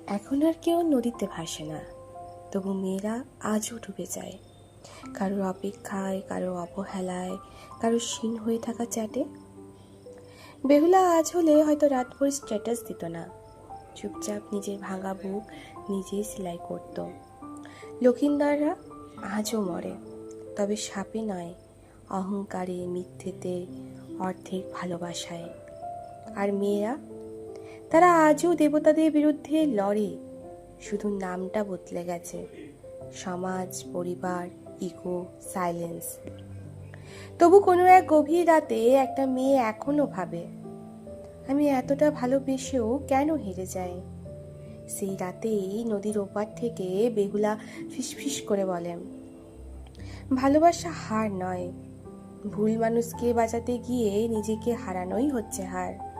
এখন আর কেউ নদীতে ভাসে না, তবু মেয়েরা আজও ডুবে যায়, কারোর অপেক্ষায়, কারোর অবহেলায়, কারোর ক্ষীণ হয়ে থাকা চ্যাটে। বেহুলা আজ হলে হয়তো রাতভর স্ট্যাটাস দিত না, চুপচাপ নিজের ভাঙা বুক নিজেই সেলাই করত। লক্ষিন্দাররা আজও মরে, তবে সাপে নয়, অহংকারে, মিথ্যেতে, অর্ধেক ভালোবাসায়। আর মেয়েরা, তারা আজও দেবতাদের বিরুদ্ধে লড়ে, শুধু নামটা বদলে গেছে। সমাজ, পরিবার, ইগো, সাইলেন্স। তবু কোনো এক গভীর রাতে একটা মেয়ে এখনো ভাবে, আমি এতটা ভালোবেসেও কেন হেরে যাই। সেই রাতেই নদীর ওপার থেকে বেহুলা ফিসফিস করে বলেন, ভালোবাসা হার নয়, ভুল মানুষকে বাঁচাতে গিয়ে নিজেকে হারানোই হচ্ছে হার।